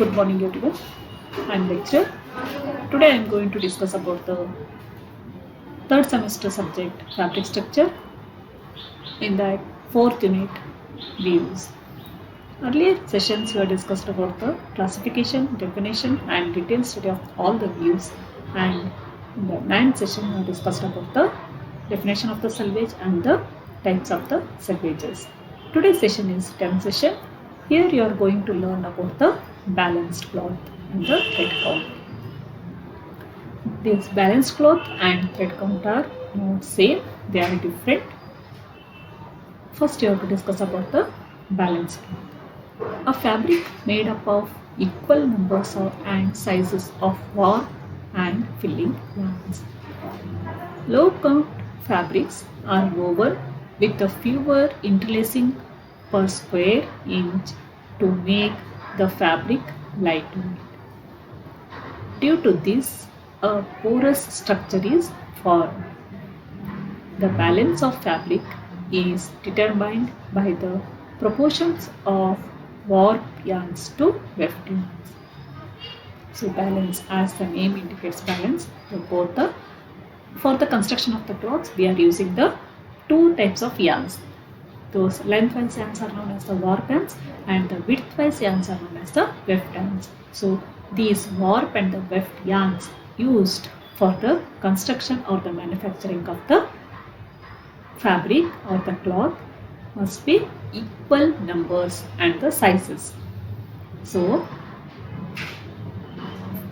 Good morning everyone. I am lecturer. Today I am going to discuss about the third semester subject fabric structure. In that fourth unit views. Earlier sessions were discussed about the classification, definition and detailed study of all the views, and in the ninth session we discussed about the definition of the selvage and the types of the selvages. Today's session is 10th session. Here you are going to learn about the balanced cloth and the thread count. This balanced cloth and thread count are not same, they are different. First you have to discuss about the balanced cloth. A fabric made up of equal numbers and sizes of warp and filling yarns. Low count fabrics are woven with a fewer interlacing per square inch to make the fabric lightweight. Due to this, a porous structure is formed. The balance of fabric is determined by the proportions of warp yarns to weft yarns. So balance, as the name indicates balance, for the construction of the clothes we are using the two types of yarns. Those lengthwise yarns are known as the warp yarns and the widthwise yarns are known as the weft yarns. So these warp and the weft yarns used for the construction or the manufacturing of the fabric or the cloth must be equal numbers and the sizes. So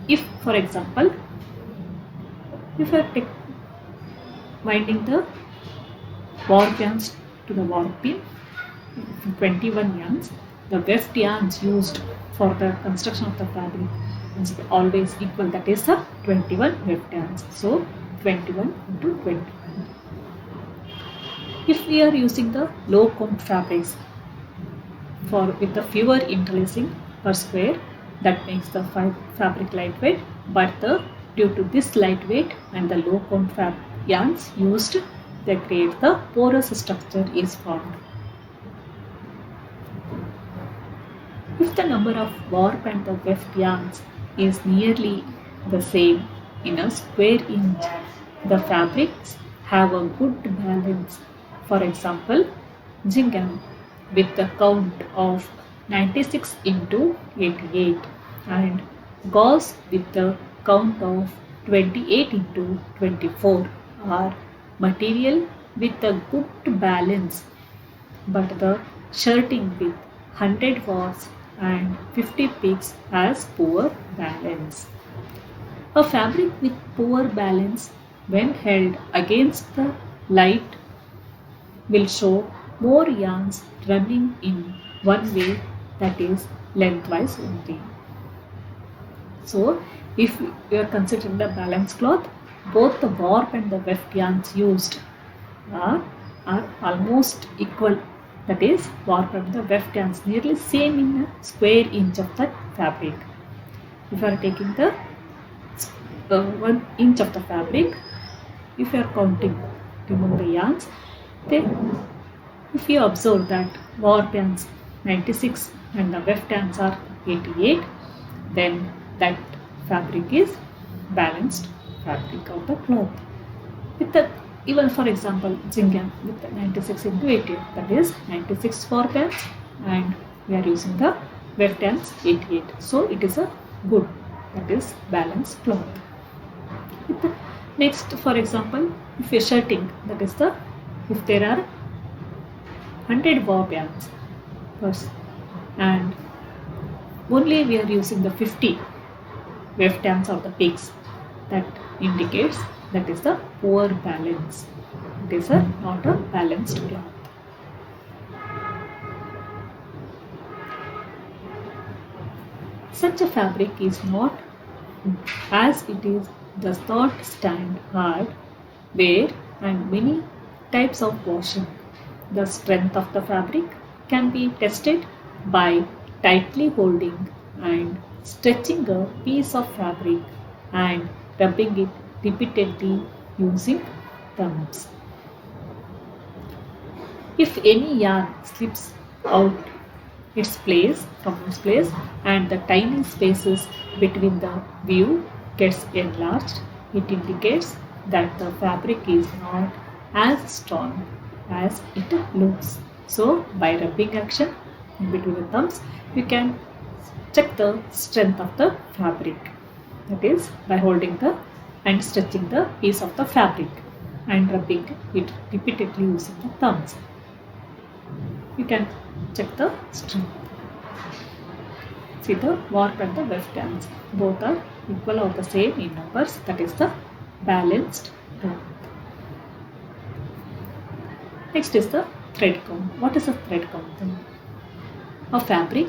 if for example if I take winding the warp yarns to the warp pin 21 yarns, the weft yarns used for the construction of the fabric must be always equal, that is the 21 weft yarns. So 21 into 21. If we are using the low count fabrics with the fewer interlacing per square, that makes the fabric lightweight, but due to this lightweight and the low count yarns used, they create the porous structure is formed. If the number of warp and the weft yarns is nearly the same in a square inch, the fabrics have a good balance. For example, gingham with the count of 96 into 88 and gauze with the count of 28 into 24 are material with a good balance, but the shirting with 100 warps and 50 picks has poor balance. A fabric with poor balance when held against the light will show more yarns running in one way, that is lengthwise only. So if we are considering the balanced cloth, both the warp and the weft yarns used are almost equal, that is warp and the weft yarns nearly same in a square inch of that fabric. If you are taking the 1 inch of the fabric, if you are counting among the yarns, then if you observe that warp yarns 96 and the weft yarns are 88, then that fabric is balanced fabric of the cloth. With the, even for example, gingham with the 96 into 88, that is 96 warp yarns and we are using the weft yarns 88. So it is a good, that is balanced cloth. With the next, for example, if you are shirting, that is the, if there are 100 warp yarns first and only we are using the 50 weft yarns or the picks, that indicates that is the poor balance. It is not a balanced cloth. Such a fabric is not, as it is does not stand hard, wear and many types of washing. The strength of the fabric can be tested by tightly holding and stretching a piece of fabric and rubbing it repeatedly using thumbs. If any yarn slips out its place, and the tiny spaces between the view gets enlarged. It indicates that the fabric is not as strong as it looks. So by rubbing action in between the thumbs, you can check the strength of the fabric. That is by holding the and stretching the piece of the fabric and rubbing it repeatedly using the thumbs. You can check the strength. See the warp and the weft ends. Both are equal or the same in numbers. That is the balanced tone. Next is the thread count. What is a thread count then? A fabric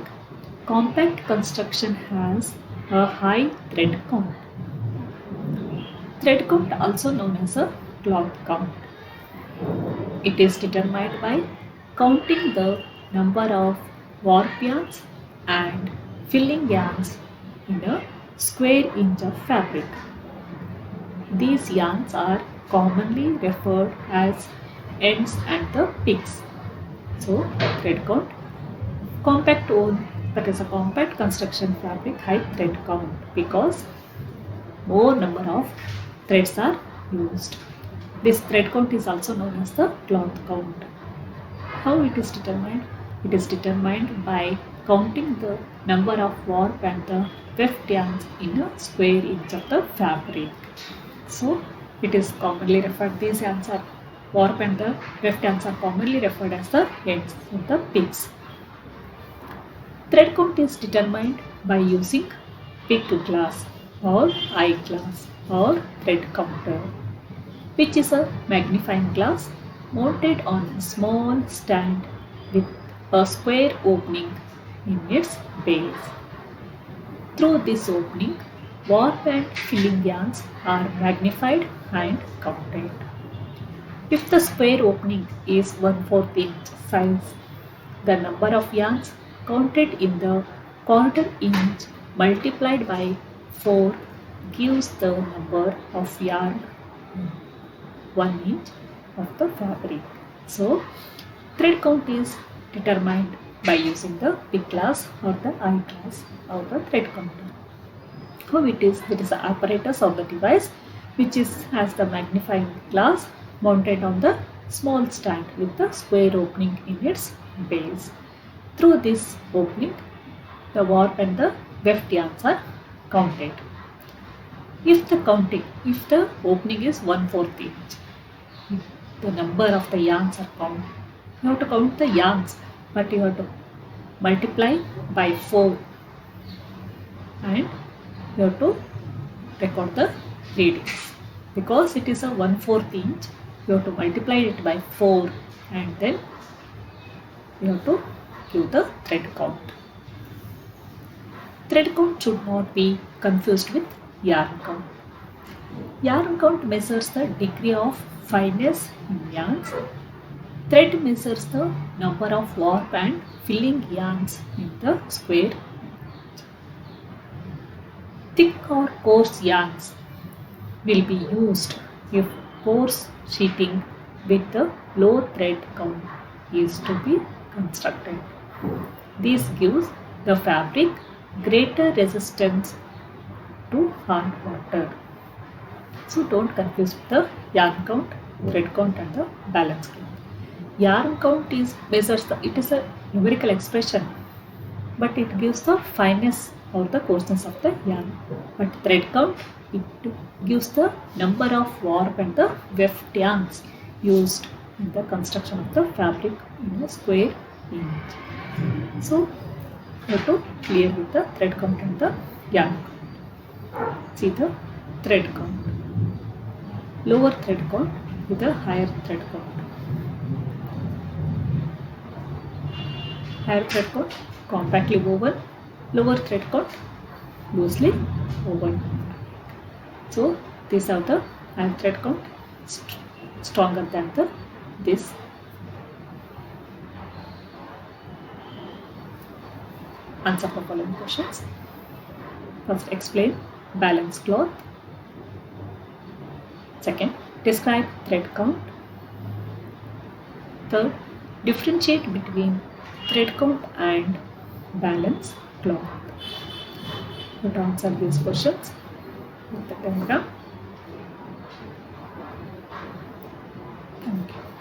compact construction has a high thread count. Thread count, also known as a cloth count. It is determined by counting the number of warp yarns and filling yarns in a square inch of fabric. These yarns are commonly referred as ends and the peaks. So, thread count. Compact wool, that is a compact construction fabric, high thread count because more number of threads are used. This thread count is also known as the cloth count. How it is determined? It is determined by counting the number of warp and the weft yarns in a square inch of the fabric. So it is commonly referred, these yarns are warp and the weft yarns are commonly referred as the ends of the peaks. Thread count is determined by using pick glass or eyeglass or thread counter, which is a magnifying glass mounted on a small stand with a square opening in its base. Through this opening, warp and filling yarns are magnified and counted. If the square opening is 1/4 inch size, the number of yarns counted in the quarter inch multiplied by 4 gives the number of yarn 1 inch of the fabric. So, thread count is determined by using the pick glass or the eyeglass or the thread counter. How it is? It is the apparatus of the device which has the magnifying glass mounted on the small stand with the square opening in its base. Through this opening, the warp and the weft yarns are counted. If the opening is 1/4 inch, the number of the yarns are counted. You have to count the yarns, but you have to multiply by 4 and you have to record the readings. Because it is a 1/4 inch, you have to multiply it by 4 and then you have to give the thread count. Thread count should not be confused with yarn count. Yarn count measures the degree of fineness in yarns. Thread measures the number of warp and filling yarns in the square. Thick or coarse yarns will be used if coarse sheeting with the low thread count is to be constructed. This gives the fabric greater resistance to hard water. So don't confuse the yarn count, thread count and the balance count. Yarn count it is a numerical expression, but it gives the fineness or the coarseness of the yarn. But thread count, it gives the number of warp and the weft yarns used in the construction of the fabric in a square inch. So you have to clear with the thread count and the yarn count. See the thread count. Lower thread count with a higher thread count. Higher thread count compactly woven, lower thread count loosely woven. So these are the higher thread count stronger than this. Answer the following questions. First, explain balance cloth. Second, describe thread count. Third, differentiate between thread count and balance cloth. To answer these questions with the diagram. Thank you.